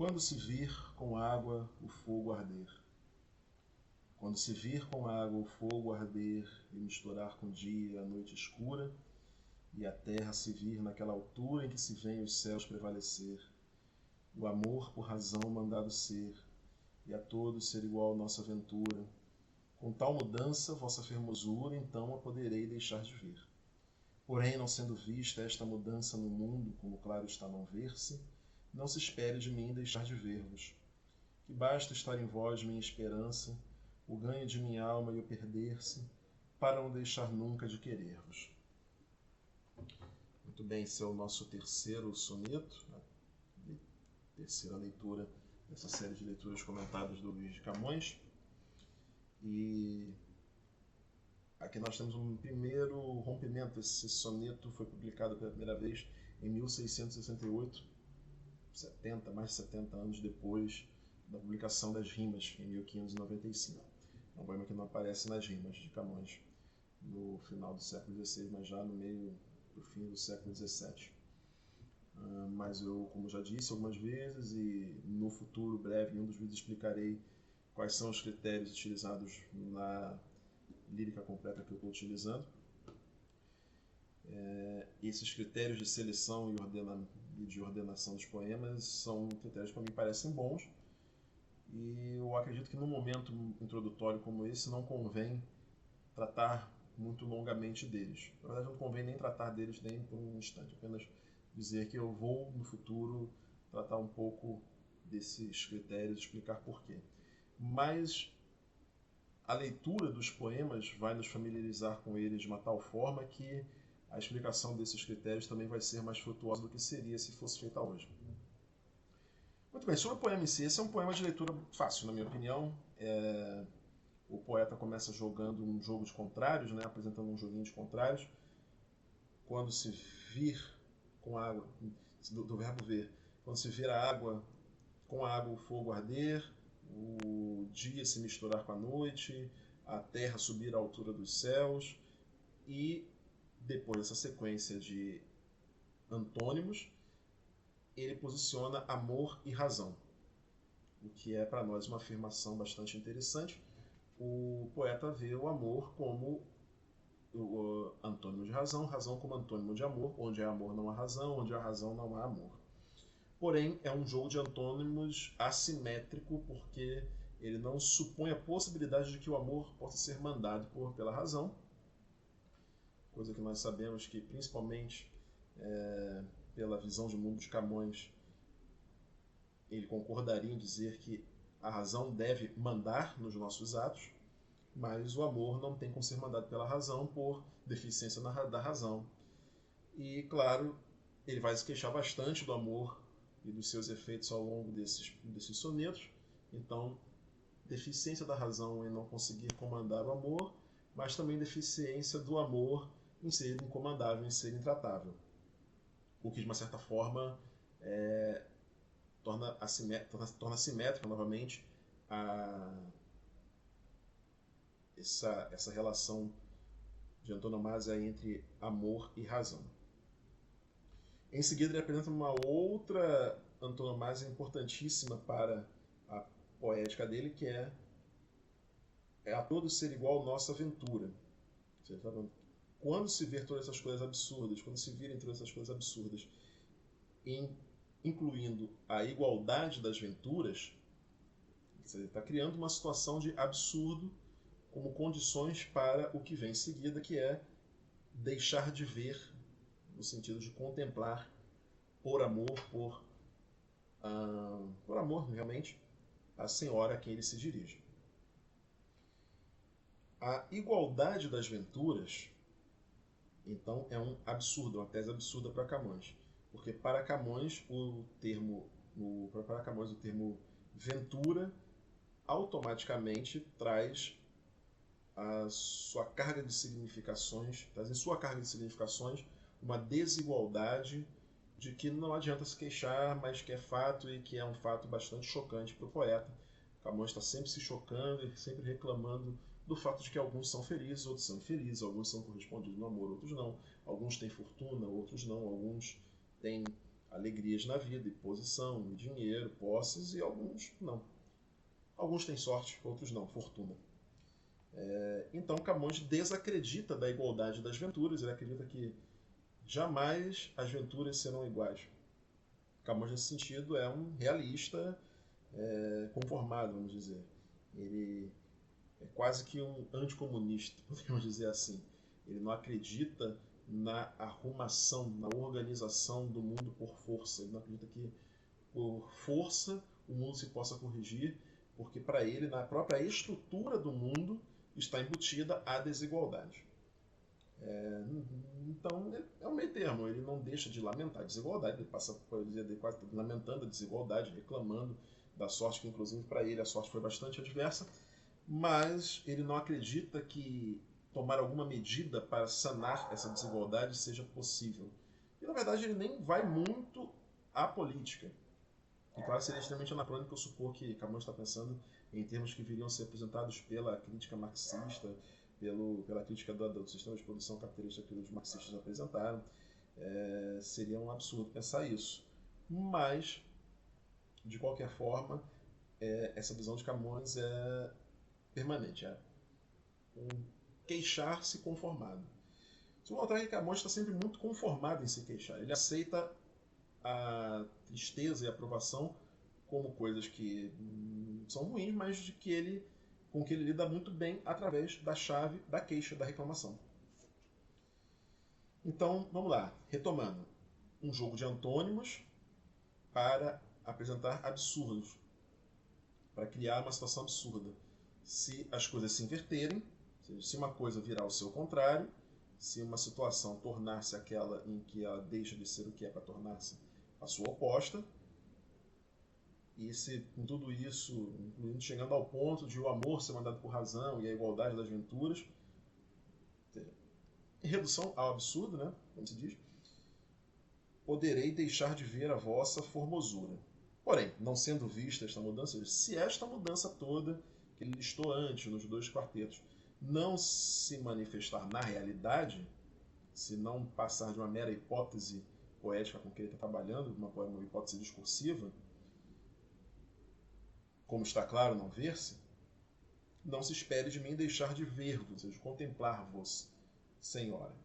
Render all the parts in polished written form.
Quando se vir com água o fogo arder. Quando se vir com água o fogo arder e misturar com o dia a noite escura, e a terra se vir naquela altura em que se vêem os céus prevalecer, o amor por razão mandado ser, e a todos ser igual nossa ventura, com tal mudança vossa fermosura então a poderei deixar de ver. Porém, não sendo vista esta mudança no mundo, como claro está não ver-se, não se espere de mim deixar de ver-vos, que basta estar em vós minha esperança, o ganho de minha alma e o perder-se, para não deixar nunca de querer-vos. Muito bem, esse é o nosso terceiro soneto, a terceira leitura dessa série de leituras comentadas do Luís de Camões. E aqui nós temos um primeiro rompimento. Esse soneto foi publicado pela primeira vez em 1668, mais de 70 anos depois da publicação das Rimas, em 1595. É um poema que não aparece nas Rimas de Camões no final do século XVI, mas já no meio do fim do século XVII. Mas eu, como já disse algumas vezes, e no futuro breve, em um dos vídeos, explicarei quais são os critérios utilizados na lírica completa que eu estou utilizando. Esses critérios de seleção e de ordenação dos poemas são critérios que, para mim, parecem bons, e eu acredito que num momento introdutório como esse não convém tratar muito longamente deles. Na verdade, não convém nem tratar deles nem por um instante, apenas dizer que eu vou, no futuro, tratar um pouco desses critérios e explicar porquê. Mas a leitura dos poemas vai nos familiarizar com eles de uma tal forma que a explicação desses critérios também vai ser mais frutuosa do que seria se fosse feita hoje. Muito bem, sobre o poema em si, esse é um poema de leitura fácil, na minha opinião. O poeta começa jogando um jogo de contrários, né, apresentando um joguinho de contrários. Quando se vir com água, do verbo ver, quando se vir a água, com a água o fogo arder, o dia se misturar com a noite, a terra subir à altura dos céus, e depois dessa sequência de antônimos, ele posiciona amor e razão, o que é para nós uma afirmação bastante interessante. O poeta vê o amor como o antônimo de razão, razão como antônimo de amor, onde há amor não há razão, onde há razão não há amor. Porém, é um jogo de antônimos assimétrico, porque ele não supõe a possibilidade de que o amor possa ser mandado pela razão, coisa que nós sabemos que, principalmente pela visão de mundo de Camões, ele concordaria em dizer que a razão deve mandar nos nossos atos, mas o amor não tem como ser mandado pela razão por deficiência da razão. E, claro, ele vai se queixar bastante do amor e dos seus efeitos ao longo desses sonetos. Então, deficiência da razão em não conseguir comandar o amor, mas também deficiência do amor em ser incomandável, em ser intratável. O que, de uma certa forma, torna assimétrica novamente essa relação de antonomasia entre amor e razão. Em seguida, ele apresenta uma outra antonomasia importantíssima para a poética dele, que é a todos ser igual nossa aventura. Quando se ver todas essas coisas absurdas, quando se virem todas essas coisas absurdas, incluindo a igualdade das venturas, você está criando uma situação de absurdo como condições para o que vem em seguida, que é deixar de ver, no sentido de contemplar por amor, por amor realmente, a senhora a quem ele se dirige. A igualdade das venturas, então, é um absurdo, uma tese absurda para Camões, porque para Camões o termo ventura automaticamente traz a sua carga de significações, traz em sua carga de significações uma desigualdade de que não adianta se queixar, mas que é fato e que é um fato bastante chocante para o poeta. Camões está sempre se chocando e sempre reclamando do fato de que alguns são felizes, outros são infelizes, alguns são correspondidos no amor, outros não. Alguns têm fortuna, outros não. Alguns têm alegrias na vida, e posição, e dinheiro, posses, e alguns não. Alguns têm sorte, outros não, fortuna. Então Camões desacredita da igualdade das venturas, ele acredita que jamais as venturas serão iguais. Camões, nesse sentido, é um realista conformado, vamos dizer. Ele é quase que um anticomunista, podemos dizer assim. Ele não acredita na arrumação, na organização do mundo por força. Ele não acredita que por força o mundo se possa corrigir, porque para ele, na própria estrutura do mundo, está embutida a desigualdade. Então é um meio termo, ele não deixa de lamentar a desigualdade, ele passa por dizer quase lamentando a desigualdade, reclamando da sorte, que inclusive para ele a sorte foi bastante adversa, mas ele não acredita que tomar alguma medida para sanar essa desigualdade seja possível. E na verdade ele nem vai muito à política. E claro, seria extremamente anacrônico eu supor que Camões está pensando em termos que viriam a ser apresentados pela crítica marxista, pela crítica do sistema de produção capitalista que os marxistas apresentaram. Seria um absurdo pensar isso. Mas, de qualquer forma, essa visão de Camões é permanente. É um queixar-se conformado. Se eu notar que Camões está sempre muito conformado em se queixar. Ele aceita a tristeza e a aprovação como coisas que são ruins, mas com que ele lida muito bem através da chave da queixa, da reclamação. Então, vamos lá, retomando. Um jogo de antônimos para apresentar absurdos, para criar uma situação absurda. Se as coisas se inverterem, ou seja, se uma coisa virar o seu contrário, se uma situação tornar-se aquela em que ela deixa de ser o que é para tornar-se a sua oposta, e se com tudo isso, incluindo chegando ao ponto de o amor ser mandado por razão e a igualdade das venturas, em redução ao absurdo, né, como se diz, poderei deixar de ver a vossa formosura. Porém, não sendo vista esta mudança, se esta mudança toda que ele listou antes nos 2 quartetos não se manifestar na realidade, se não passar de uma mera hipótese poética com que ele está trabalhando, uma hipótese discursiva, como está claro não ver-se, não se espere de mim deixar de ver-vos, ou seja, contemplar-vos, Senhora.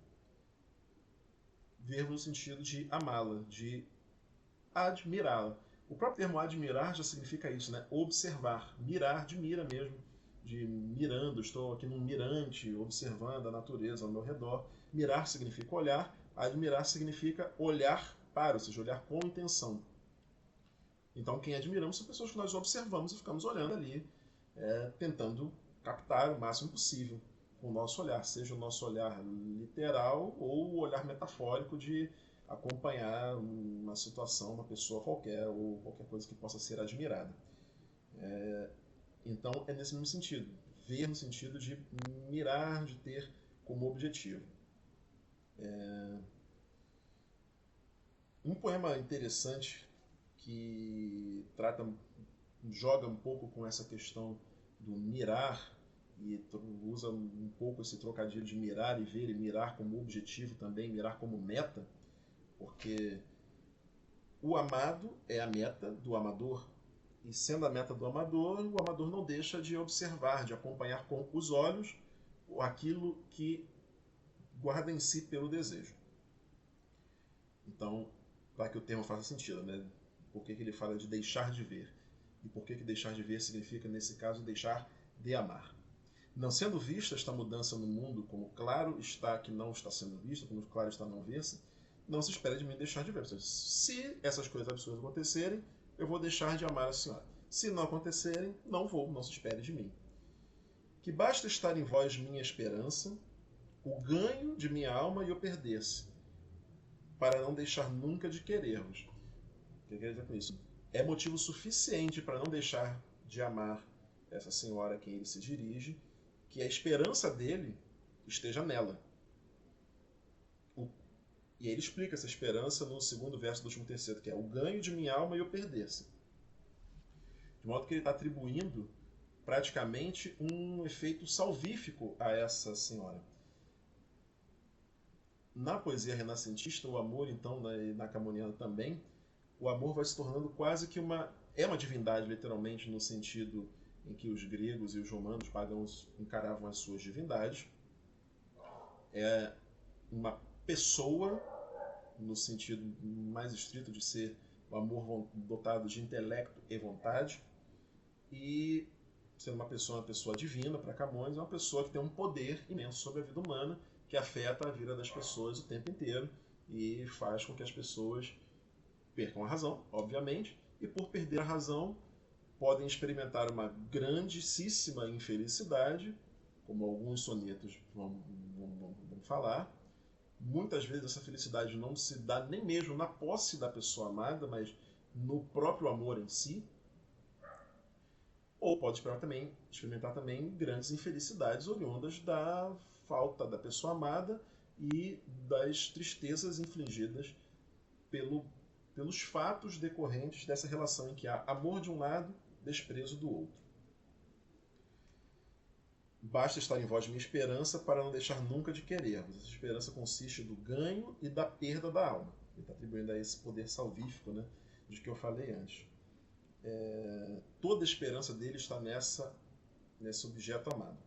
Ver-vos no sentido de amá-la, de admirá-la. O próprio termo admirar já significa isso, né? Observar, mirar de mira mesmo, de mirando, estou aqui num mirante, observando a natureza ao meu redor. Mirar significa olhar, admirar significa olhar para, ou seja, olhar com intenção. Então, quem admiramos são pessoas que nós observamos e ficamos olhando ali, tentando captar o máximo possível com o nosso olhar, seja o nosso olhar literal ou o olhar metafórico de acompanhar uma situação, uma pessoa qualquer ou qualquer coisa que possa ser admirada. Então, é nesse mesmo sentido, ver no sentido de mirar, de ter como objetivo. Um poema interessante que joga um pouco com essa questão do mirar e usa um pouco esse trocadilho de mirar e ver, e mirar como objetivo também, mirar como meta, porque o amado é a meta do amador, e sendo a meta do amador, o amador não deixa de observar, de acompanhar com os olhos aquilo que guarda em si pelo desejo. Então, para que o termo faça sentido, né? Por que ele fala de deixar de ver? E por que deixar de ver significa, nesse caso, deixar de amar? Não sendo vista esta mudança no mundo, como claro está que não está sendo vista, como claro está não ver-se, não se espera de mim deixar de ver. Ou seja, se essas coisas absurdas acontecerem, eu vou deixar de amar a senhora. Se não acontecerem, não se espere de mim. Que basta estar em vós minha esperança, o ganho de minha alma e eu perder-se, para não deixar nunca de querer-vos. O que eu quero dizer com isso? É motivo suficiente para não deixar de amar essa senhora a quem ele se dirige, que a esperança dele esteja nela. E ele explica essa esperança no 2º verso do último terceiro, que é o ganho de minha alma e eu perder-se. De modo que ele está atribuindo praticamente um efeito salvífico a essa senhora. Na poesia renascentista, o amor, então, na camoniana também, o amor vai se tornando quase que uma divindade, literalmente, no sentido em que os gregos e os romanos pagãos encaravam as suas divindades. É uma pessoa, no sentido mais estrito de ser o amor dotado de intelecto e vontade, e sendo uma pessoa divina para Camões, é uma pessoa que tem um poder imenso sobre a vida humana, que afeta a vida das pessoas o tempo inteiro e faz com que as pessoas percam a razão, obviamente, e por perder a razão podem experimentar uma grandíssima infelicidade, como alguns sonetos vão falar. Muitas vezes essa felicidade não se dá nem mesmo na posse da pessoa amada, mas no próprio amor em si. Ou pode experimentar também grandes infelicidades oriundas da falta da pessoa amada e das tristezas infligidas pelos fatos decorrentes dessa relação em que há amor de um lado, desprezo do outro. Basta estar em vós minha esperança para não deixar nunca de querer-vos. Essa esperança consiste do ganho e da perda da alma. Ele está atribuindo a esse poder salvífico, né, de que eu falei antes. Toda a esperança dele está nesse objeto amado.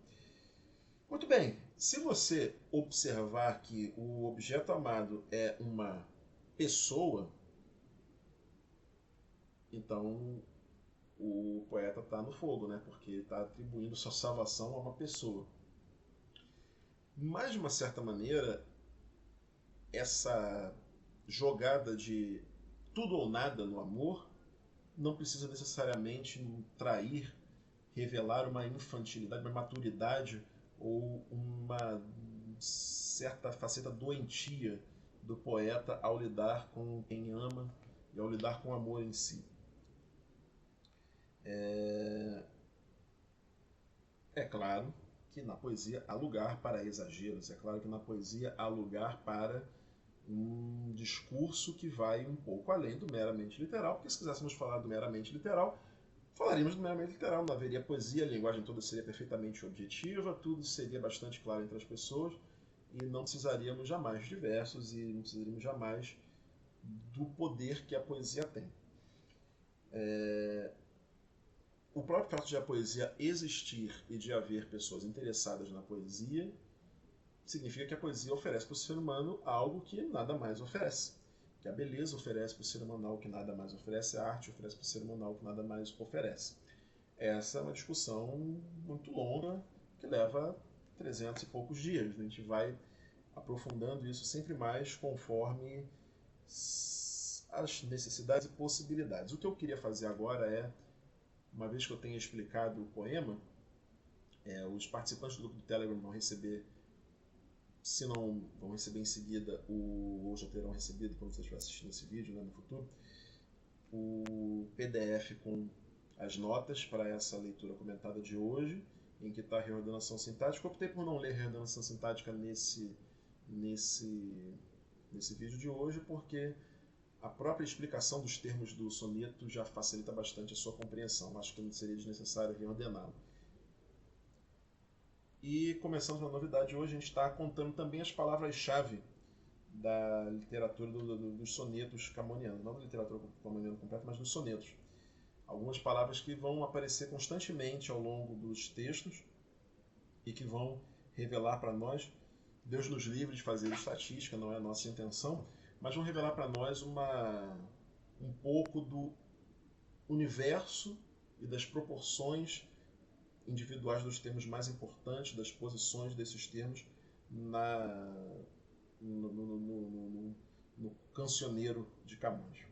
Muito bem, se você observar que o objeto amado é uma pessoa, então o poeta está no fogo, né? Porque ele está atribuindo sua salvação a uma pessoa. Mas, de uma certa maneira, essa jogada de tudo ou nada no amor não precisa necessariamente trair, revelar uma infantilidade, uma maturidade ou uma certa faceta doentia do poeta ao lidar com quem ama e ao lidar com o amor em si. É claro que na poesia há lugar para exageros, é claro que na poesia há lugar para um discurso que vai um pouco além do meramente literal, porque se quiséssemos falar do meramente literal, falaríamos do meramente literal, não haveria poesia, a linguagem toda seria perfeitamente objetiva, tudo seria bastante claro entre as pessoas e não precisaríamos jamais de versos e não precisaríamos jamais do poder que a poesia tem. O próprio fato de a poesia existir e de haver pessoas interessadas na poesia significa que a poesia oferece para o ser humano algo que nada mais oferece. Que a beleza oferece para o ser humano algo que nada mais oferece, a arte oferece para o ser humano algo que nada mais oferece. Essa é uma discussão muito longa que leva 300 e poucos dias. A gente vai aprofundando isso sempre mais conforme as necessidades e possibilidades. O que eu queria fazer agora é, uma vez que eu tenha explicado o poema, os participantes do grupo do Telegram vão receber, se não vão receber em seguida, ou já terão recebido quando você estiver assistindo esse vídeo, né, no futuro, o PDF com as notas para essa leitura comentada de hoje, em que está a reordenação sintática. Eu optei por não ler a reordenação sintática nesse vídeo de hoje, porque a própria explicação dos termos do soneto já facilita bastante a sua compreensão. Acho que não seria desnecessário reordená-lo. E começando uma novidade hoje, a gente está contando também as palavras-chave da literatura dos sonetos camonianos. Não da literatura camoniana completa, mas dos sonetos. Algumas palavras que vão aparecer constantemente ao longo dos textos e que vão revelar para nós, Deus nos livre de fazer estatística, não é a nossa intenção, mas vão revelar para nós um pouco do universo e das proporções individuais dos termos mais importantes, das posições desses termos no cancioneiro de Camões.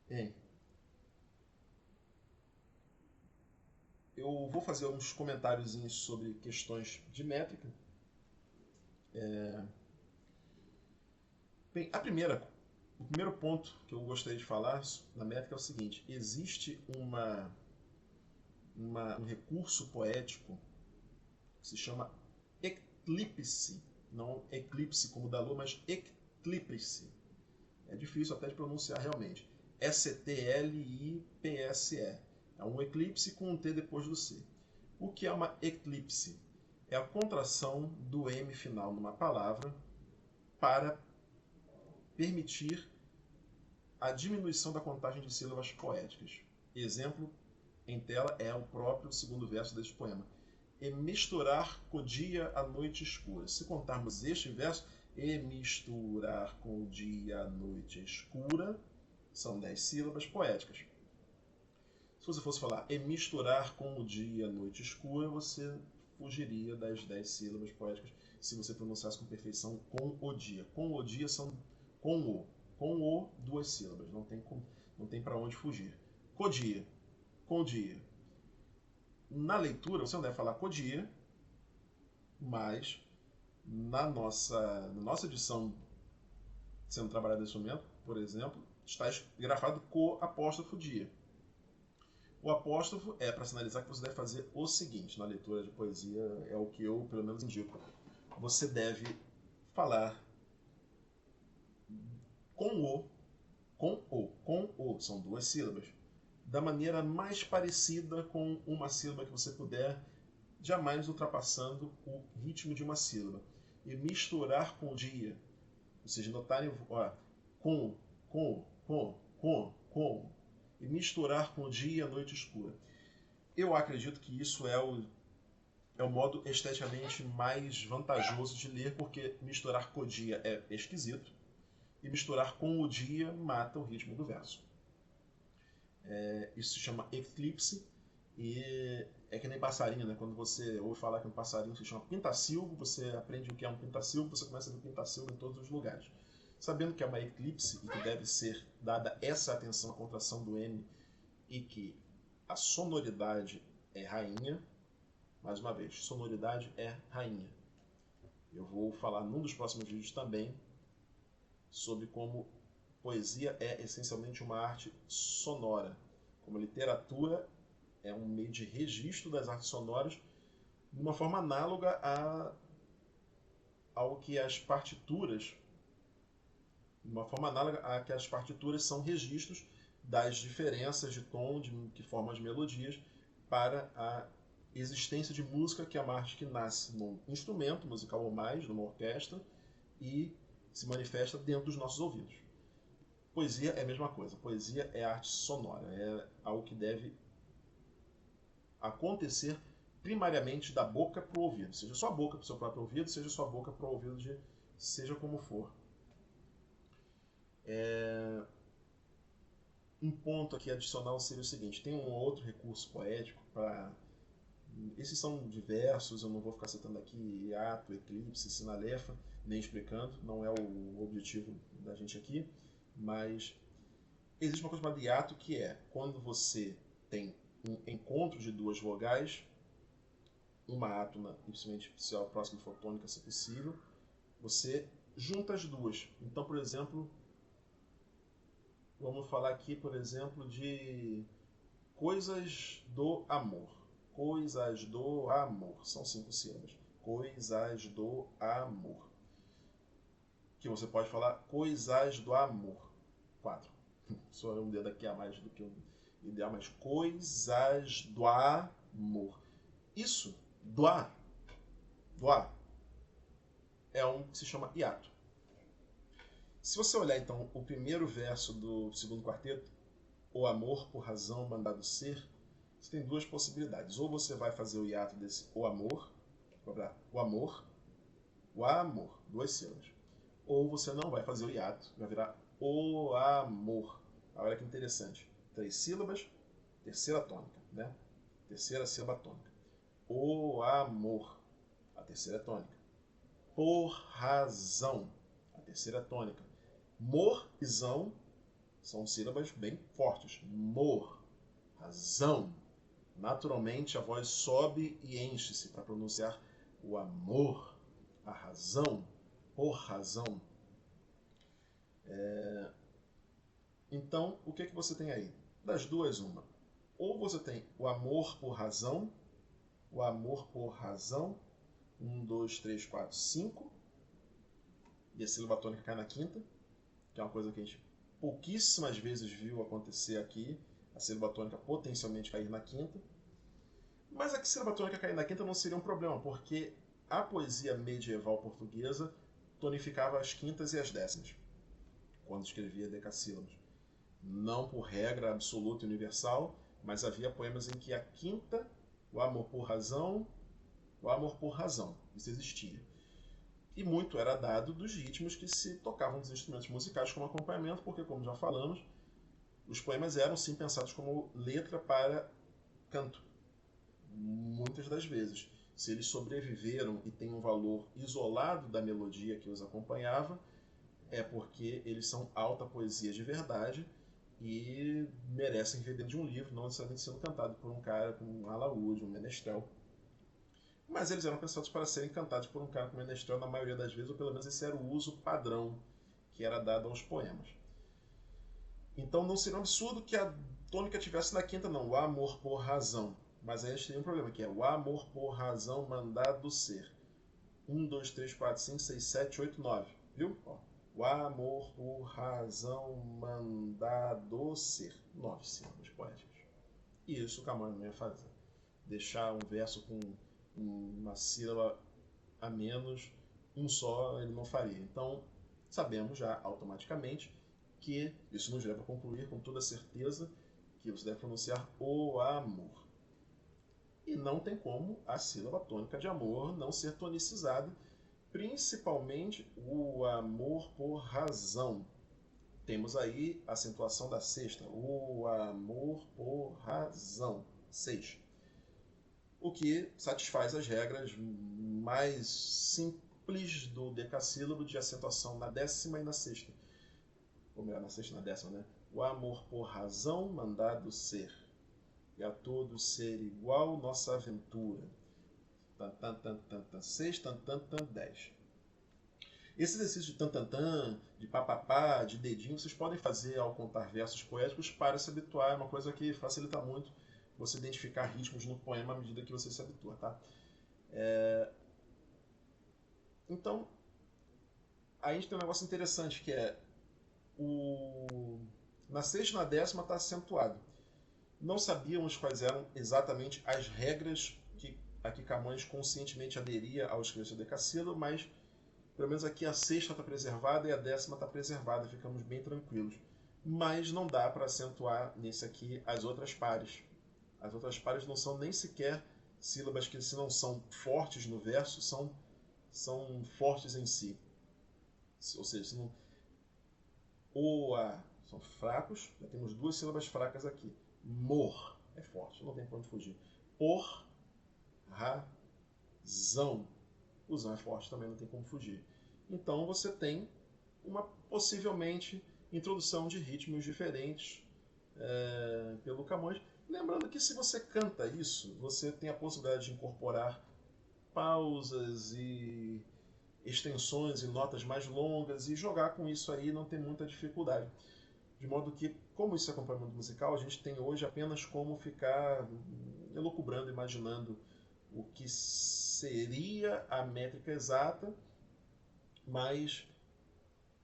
Bem, eu vou fazer uns comentáriozinhos sobre questões de métrica. Bem, o primeiro ponto que eu gostaria de falar na métrica é o seguinte: existe um recurso poético que se chama eclipse, não eclipse como da lua, mas eclipse. É difícil até de pronunciar realmente. S-T-L-I-P-S-E. É um eclipse com um T depois do C. O que é uma eclipse? É a contração do M final numa palavra para permitir a diminuição da contagem de sílabas poéticas. Exemplo em tela é o próprio segundo verso deste poema. E misturar com o dia a noite escura. Se contarmos este verso, e misturar com o dia a noite escura, são 10 sílabas poéticas. Se você fosse falar e misturar com o dia a noite escura, você fugiria das 10 sílabas poéticas se você pronunciasse com perfeição com o dia. Com o dia são com o, 2 sílabas, não tem para onde fugir. Codia, com dia. Na leitura, você não deve falar codia, mas na nossa edição sendo trabalhada nesse momento, por exemplo, está grafado co apóstrofo dia. O apóstrofo é para sinalizar que você deve fazer o seguinte, na leitura de poesia, é o que eu, pelo menos, indico. Você deve falar com o, são 2 sílabas, da maneira mais parecida com uma sílaba que você puder, jamais ultrapassando o ritmo de uma sílaba. E misturar com o dia, ou seja, notarem, com, e misturar com o dia e a noite escura. Eu acredito que isso é o modo esteticamente mais vantajoso de ler, porque misturar com o dia é esquisito, e misturar com o dia mata o ritmo do verso. Isso se chama eclipse, e é que nem passarinho, né? Quando você ouve falar que um passarinho se chama pintacilgo, você aprende o que é um pintacilgo, você começa a ver pintacilgo em todos os lugares. Sabendo que é uma eclipse e que deve ser dada essa atenção à contração do M e que a sonoridade é rainha, mais uma vez, sonoridade é rainha. Eu vou falar num dos próximos vídeos também sobre como poesia é essencialmente uma arte sonora, como a literatura é um meio de registro das artes sonoras de uma forma análoga ao que as partituras, são registros das diferenças de tom que formam as melodias para a existência de música, que é uma arte que nasce num instrumento musical ou mais, numa orquestra, e se manifesta dentro dos nossos ouvidos. Poesia é a mesma coisa. Poesia é arte sonora, é algo que deve acontecer primariamente da boca para o ouvido, seja sua boca para o seu próprio ouvido, seja sua boca para o ouvido de seja como for. Um ponto aqui adicional seria o seguinte: tem um outro recurso poético para... Esses são diversos, eu não vou ficar citando aqui hiato, eclipse, sinalefa, nem explicando, não é o objetivo da gente aqui, mas existe uma coisa chamada hiato, que é quando você tem um encontro de 2 vogais, uma átona ipsilmente artificial próxima fotônica, se possível, você junta as duas. Então, por exemplo, vamos falar aqui, por exemplo, de coisas do amor. Coisas do amor. São 5 sílabas. Coisas do amor. Que você pode falar coisas do amor. 4. Só um dedo aqui a mais do que o ideal, mas coisas do amor. Isso, do A, é um que se chama hiato. Se você olhar então o primeiro verso do segundo quarteto, o amor por razão mandado ser, você tem 2 possibilidades. Ou você vai fazer o hiato desse o amor, 2 sílabas. Ou você não vai fazer o hiato, vai virar o amor. Olha que interessante. 3 sílabas, terceira tônica, né? Terceira sílaba tônica. O amor, a terceira tônica. Por razão, a terceira tônica. Mor e zão são sílabas bem fortes. Mor, razão. Naturalmente a voz sobe e enche-se para pronunciar o amor, a razão, por razão. Então, o que você tem aí? Das duas, uma. Ou você tem o amor por razão, 1, 2, 3, 4, 5, e a sílaba tônica cai na quinta, que é uma coisa que a gente pouquíssimas vezes viu acontecer aqui, a sílaba tônica potencialmente cair na quinta. Mas a sílaba tônica cair na quinta não seria um problema, porque a poesia medieval portuguesa tonificava as quintas e as décimas, quando escrevia decassílabos. não por regra absoluta e universal, mas havia poemas em que a quinta, o amor por razão, isso existia. E muito era dado dos ritmos que se tocavam dos instrumentos musicais como acompanhamento, porque, como já falamos, os poemas eram sim pensados como letra para canto, muitas das vezes. Se eles sobreviveram e têm um valor isolado da melodia que os acompanhava, é porque eles são alta poesia de verdade e merecem ver dentro de um livro, não necessariamente sendo cantado por um cara como um alaúde, um menestrel. Mas eles eram pensados para serem cantados por um cara com menestrel na maioria das vezes, ou pelo menos esse era o uso padrão que era dado aos poemas. Então não seria um absurdo que a tônica tivesse na quinta, não, o amor por razão. Mas aí a gente tem um problema, que é o amor por razão mandado ser. 1, 2, 3, 4, 5, 6, 7, 8, 9. Viu? Ó. O amor por razão mandado ser. 9 sílabas poéticas. E isso o Camões não ia fazer. Deixar um verso com uma sílaba a menos, um só, ele não faria. Então, sabemos já automaticamente que isso nos leva a concluir com toda certeza que você deve pronunciar o amor. E não tem como a sílaba tônica de amor não ser tonicizada, principalmente o amor por razão. Temos aí a acentuação da sexta, o amor por razão, 6. O que satisfaz as regras mais simples do decassílabo de acentuação na décima e na sexta. Ou melhor, na sexta e na décima, né? O amor por razão mandado ser. E a todos ser igual nossa aventura. Tan, tan, tan, tan, tan, 6, tan, tan, tan, 10. Esse exercício de tan, tan, tan, de papapá, de dedinho, vocês podem fazer ao contar versos poéticos para se habituar. É uma coisa que facilita muito você identificar ritmos no poema à medida que você se habitua, tá? Então, aí a gente tem um negócio interessante que é na sexta e na décima está acentuado. Não sabíamos quais eram exatamente as regras que aqui Camões conscientemente aderia ao escrever seu decassílabo, mas pelo menos aqui a sexta está preservada e a décima está preservada, ficamos bem tranquilos. Mas não dá para acentuar nesse aqui as outras pares. As outras pares não são nem sequer sílabas que, se não são fortes no verso, são fortes em si. Ou seja, se não... O, a são fracos, já temos duas sílabas fracas aqui. Mor é forte, não tem para onde fugir. Por razão. O zão é forte, também não tem como fugir. Então você tem uma possivelmente introdução de ritmos diferentes pelo Camões. Lembrando que se você canta isso, você tem a possibilidade de incorporar pausas e extensões e notas mais longas e jogar com isso aí não tem muita dificuldade. De modo que, como isso é acompanhamento musical, a gente tem hoje apenas como ficar elucubrando, imaginando o que seria a métrica exata, mas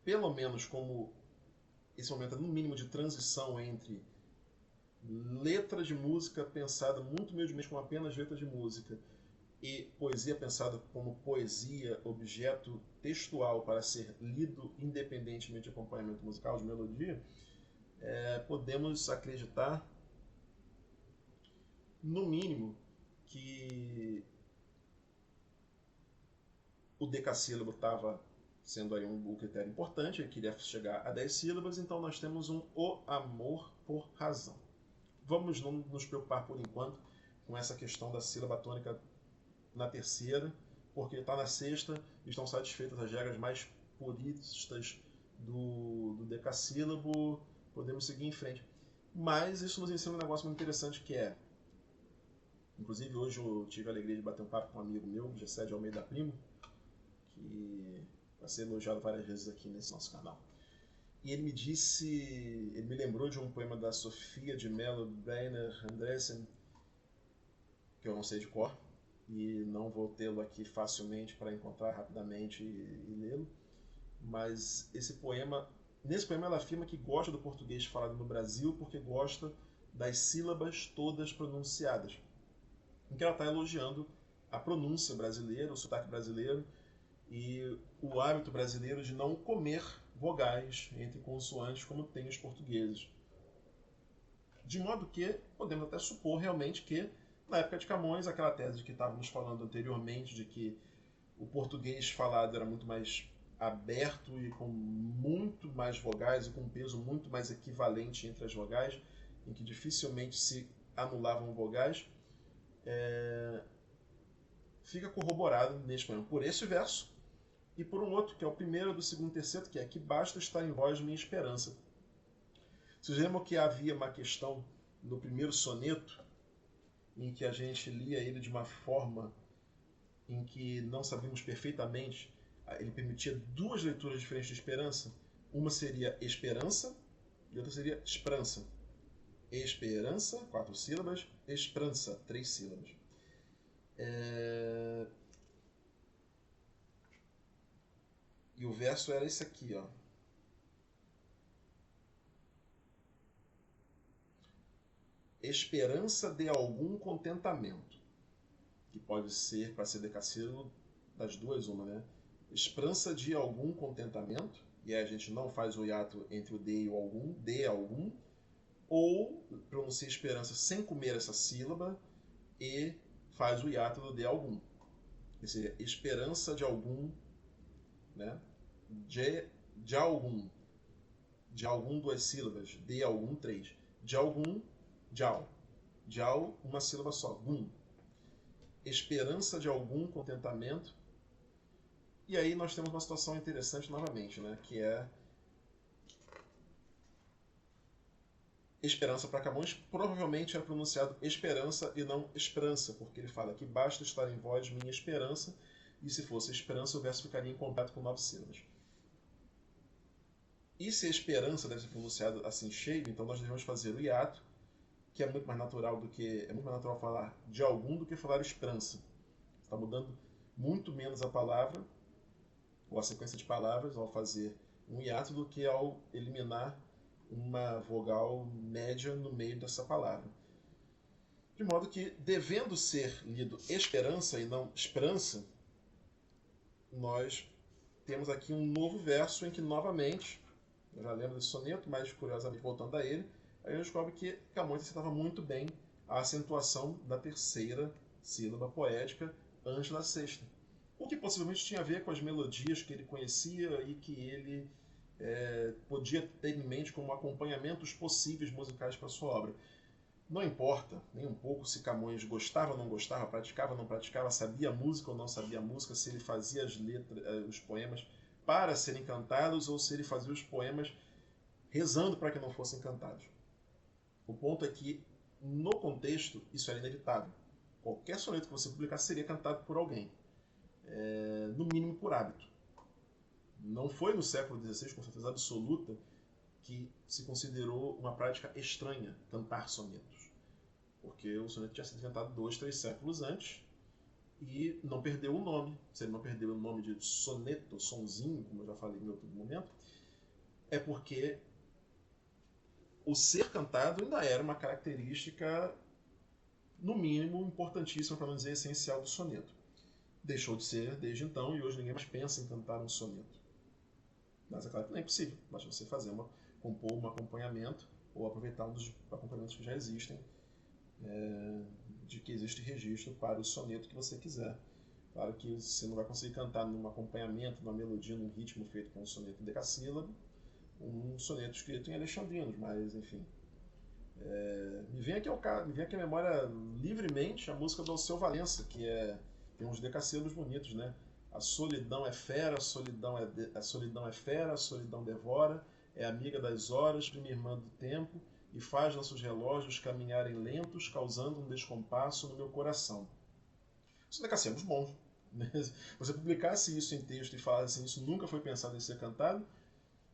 pelo menos como esse momento é no mínimo de transição entre letra de música pensada muito humildemente como apenas letra de música e poesia pensada como poesia, objeto textual para ser lido independentemente de acompanhamento musical, de melodia, podemos acreditar, no mínimo, que o decassílabo estava sendo aí um critério importante, ele queria chegar a 10 sílabas, então nós temos o amor por razão. Vamos não nos preocupar por enquanto com essa questão da sílaba tônica na terceira, porque está na sexta e estão satisfeitas as regras mais puristas do decassílabo, podemos seguir em frente. Mas isso nos ensina um negócio muito interessante que é, inclusive hoje eu tive a alegria de bater um papo com um amigo meu, Gessé de Almeida Primo, que vai ser elogiado várias vezes aqui nesse nosso canal. E ele me lembrou de um poema da Sofia de Mello Breiner Andressen, que eu não sei de cor, e não vou tê-lo aqui facilmente para encontrar rapidamente e lê-lo, mas nesse poema ela afirma que gosta do português falado no Brasil porque gosta das sílabas todas pronunciadas, em que ela está elogiando a pronúncia brasileira, o sotaque brasileiro e o hábito brasileiro de não comer vogais entre consoantes como tem os portugueses. De modo que podemos até supor realmente que, na época de Camões, aquela tese que estávamos falando anteriormente, de que o português falado era muito mais aberto e com muito mais vogais e com um peso muito mais equivalente entre as vogais, em que dificilmente se anulavam vogais, fica corroborado neste poema por esse verso e por um outro, que é o primeiro do segundo terceto, que é que basta estar em vós minha esperança. Vocês lembram que havia uma questão no primeiro soneto, em que a gente lia ele de uma forma em que não sabíamos perfeitamente, ele permitia duas leituras diferentes de esperança. Uma seria esperança e outra seria esperança. Esperança, 4 sílabas, esperança, 3 sílabas. E o verso era esse aqui, ó. Esperança de algum contentamento. Que pode ser, para ser decassílabo, das duas, uma, né? Esperança de algum contentamento, e aí a gente não faz o hiato entre o de e o algum, de algum, ou pronuncia esperança sem comer essa sílaba e faz o hiato do de algum. Que seria esperança de algum, né? De algum. De algum, 2 sílabas. De algum, 3. De algum, jau. Jau, uma sílaba só. Gum. Esperança de algum contentamento. E aí nós temos uma situação interessante novamente, né? Que é esperança para Camões, provavelmente é pronunciado esperança e não esperança, porque ele fala que basta estar em vós minha esperança, e se fosse esperança o verso ficaria incompleto com 9 sílabas. E se a esperança deve ser pronunciado assim cheio, então nós devemos fazer o hiato, que é muito mais natural falar de algum do que falar esperança. Está mudando muito menos a palavra ou a sequência de palavras ao fazer um hiato do que ao eliminar uma vogal média no meio dessa palavra. De modo que, devendo ser lido esperança e não esperança, nós temos aqui um novo verso em que, novamente, eu já lembro desse soneto, mas curiosamente voltando a ele, aí a gente descobre que Camões acertava muito bem a acentuação da terceira sílaba poética antes da sexta. O que possivelmente tinha a ver com as melodias que ele conhecia e que ele podia ter em mente como acompanhamentos possíveis musicais para sua obra. Não importa nem um pouco se Camões gostava ou não gostava, praticava ou não praticava, sabia música ou não sabia música, se ele fazia as letras, os poemas para serem cantados ou se ele fazia os poemas rezando para que não fossem cantados. O ponto é que, no contexto, isso era inevitável. Qualquer soneto que você publicasse seria cantado por alguém, no mínimo por hábito. Não foi no século XVI, com certeza absoluta, que se considerou uma prática estranha cantar sonetos. Porque o soneto tinha sido inventado 2, 3 séculos antes e não perdeu o nome. Se ele não perdeu o nome de soneto, sonzinho, como eu já falei em outro momento, é porque o ser cantado ainda era uma característica, no mínimo, importantíssima, para não dizer essencial, do soneto. Deixou de ser desde então e hoje ninguém mais pensa em cantar um soneto. Mas é claro que não é impossível. Basta você compor um acompanhamento ou aproveitar um dos acompanhamentos que já existem, de que existe registro para o soneto que você quiser. Claro que você não vai conseguir cantar num acompanhamento, numa melodia, num ritmo feito com um soneto decassílabo, um soneto escrito em alexandrinos, mas enfim. Me vem aqui à memória livremente a música do Alceu Valença, que tem uns decassílabos bonitos, né? A solidão é fera, a solidão é fera, a solidão devora, é amiga das horas, prima irmã do tempo, e faz nossos relógios caminharem lentos, causando um descompasso no meu coração. São decassílabos bons. Né? Você publicasse isso em texto e falasse assim, isso nunca foi pensado em ser cantado,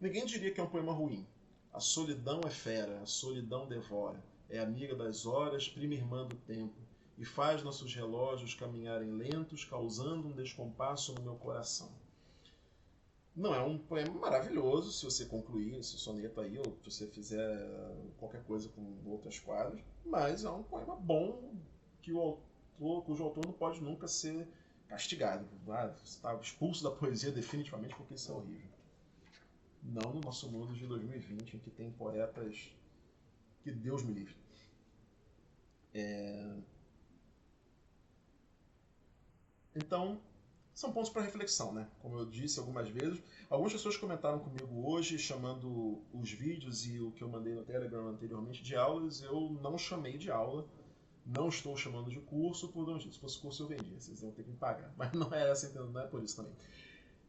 ninguém diria que é um poema ruim. A solidão é fera, a solidão devora, é amiga das horas, prima irmã do tempo, e faz nossos relógios caminharem lentos, causando um descompasso no meu coração. Não é um poema maravilhoso se você concluir esse soneto aí, ou se você fizer qualquer coisa com outras quadras, mas é um poema bom cujo autor não pode nunca ser castigado. Está expulso da poesia definitivamente porque isso é horrível. Não no nosso mundo de 2020, em que tem poetas que Deus me livre. Então, são pontos para reflexão, né? Como eu disse algumas vezes. Algumas pessoas comentaram comigo hoje, chamando os vídeos e o que eu mandei no Telegram anteriormente de aulas. Eu não chamei de aula, não estou chamando de curso, por não dizer. Se fosse curso eu vendia, vocês iam ter que me pagar. Mas não é essa a intenção, não é por isso também.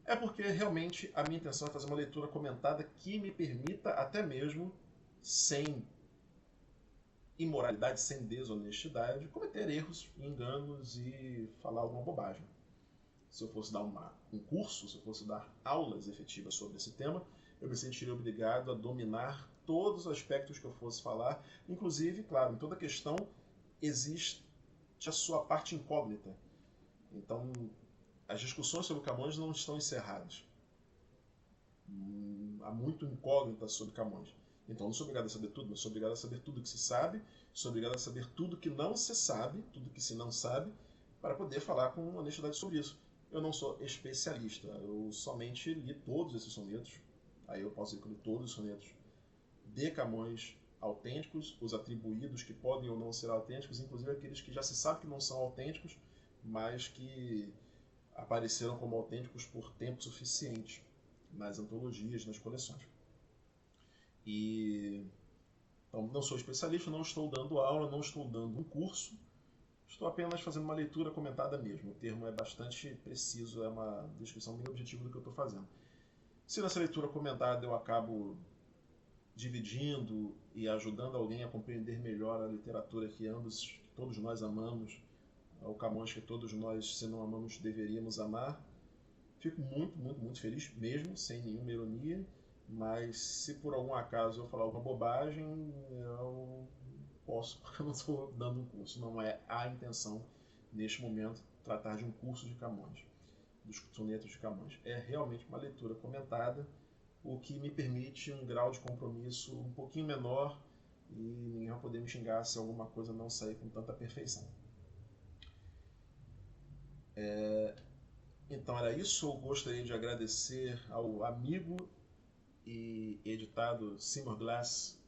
É porque realmente a minha intenção é fazer uma leitura comentada que me permita, até mesmo sem imoralidade, sem desonestidade, cometer erros, enganos e falar alguma bobagem. Se eu fosse dar um curso, se eu fosse dar aulas efetivas sobre esse tema, eu me sentiria obrigado a dominar todos os aspectos que eu fosse falar, inclusive, claro, em toda questão existe a sua parte incógnita. Então, as discussões sobre Camões não estão encerradas. Há muito incógnita sobre Camões. Então, não sou obrigado a saber tudo, mas sou obrigado a saber tudo que se sabe, sou obrigado a saber tudo que não se sabe, tudo que se não sabe, para poder falar com honestidade sobre isso. Eu não sou especialista, eu somente li todos esses sonetos, aí eu posso dizer que eu li todos os sonetos de Camões autênticos, os atribuídos que podem ou não ser autênticos, inclusive aqueles que já se sabe que não são autênticos, mas que apareceram como autênticos por tempo suficiente nas antologias, nas coleções. Então, não sou especialista, não estou dando aula, não estou dando um curso, estou apenas fazendo uma leitura comentada mesmo. O termo é bastante preciso, é uma descrição bem objetiva do que eu estou fazendo. Se nessa leitura comentada eu acabo dividindo e ajudando alguém a compreender melhor a literatura que todos nós amamos, o Camões que todos nós, se não amamos, deveríamos amar, fico muito, muito, muito feliz mesmo, sem nenhuma ironia. Mas se por algum acaso eu falar alguma bobagem, eu posso, porque eu não estou dando um curso. Não é a intenção, neste momento, tratar de um curso de Camões, dos sonetos de Camões. É realmente uma leitura comentada, o que me permite um grau de compromisso um pouquinho menor e ninguém vai poder me xingar se alguma coisa não sair com tanta perfeição. Então era isso. Eu gostaria de agradecer ao amigo e editado Seymour Glass,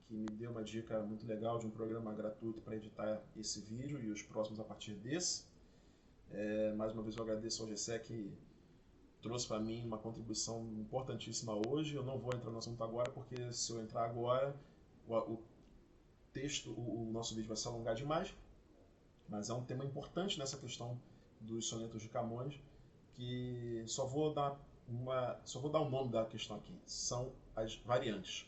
que me deu uma dica muito legal de um programa gratuito para editar esse vídeo e os próximos a partir desse. Mais uma vez eu agradeço ao Gessé que trouxe para mim uma contribuição importantíssima hoje. Eu não vou entrar no assunto agora, porque se eu entrar agora, o nosso vídeo vai se alongar demais, mas é um tema importante nessa questão dos sonetos de Camões, que só vou dar o nome da questão aqui, são as variantes.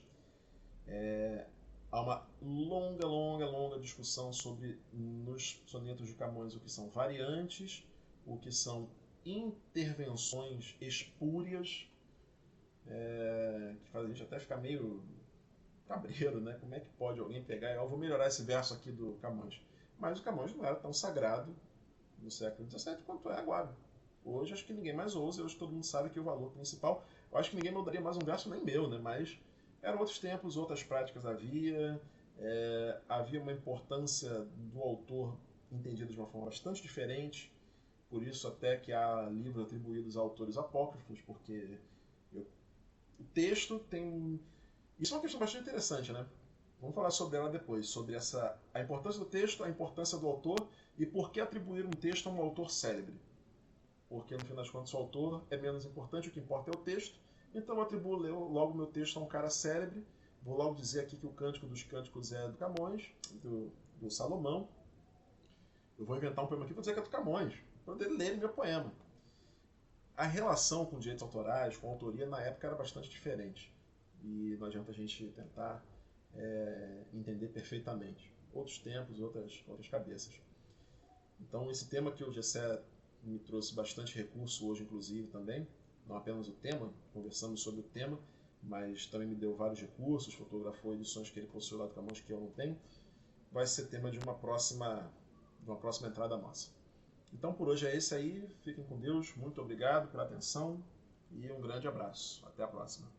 Há uma longa discussão sobre, nos sonetos de Camões, o que são variantes, o que são intervenções espúrias, que faz a gente até ficar meio cabreiro, né? Como é que pode alguém pegar e eu vou melhorar esse verso aqui do Camões? Mas o Camões não era tão sagrado no século XVII quanto é agora. Hoje acho que ninguém mais ousa, hoje todo mundo sabe que o valor principal, eu acho que ninguém mudaria mais um verso nem meu, né? Mas eram outros tempos, outras práticas havia uma importância do autor entendida de uma forma bastante diferente, por isso até que há livros atribuídos a autores apócrifos, porque o texto tem... Isso é uma questão bastante interessante, né? Vamos falar sobre ela depois, sobre a importância do texto, a importância do autor e por que atribuir um texto a um autor célebre. Porque, no fim das contas, o autor é menos importante, o que importa é o texto. Então eu atribuo logo meu texto a um cara célebre. Vou logo dizer aqui que o Cântico dos Cânticos é do Camões, do Salomão. Eu vou inventar um poema aqui e vou dizer que é do Camões, para poder ler meu poema. A relação com direitos autorais, com autoria, na época era bastante diferente. E não adianta a gente tentar entender perfeitamente. Outros tempos, outras cabeças. Então esse tema que o Gessé me trouxe bastante recurso hoje, inclusive, também. Não apenas o tema, conversamos sobre o tema, mas também me deu vários recursos, fotografou edições que ele possuiu lá do Camões que eu não tenho. Vai ser tema de uma próxima entrada nossa. Então por hoje é esse aí, fiquem com Deus, muito obrigado pela atenção e um grande abraço. Até a próxima.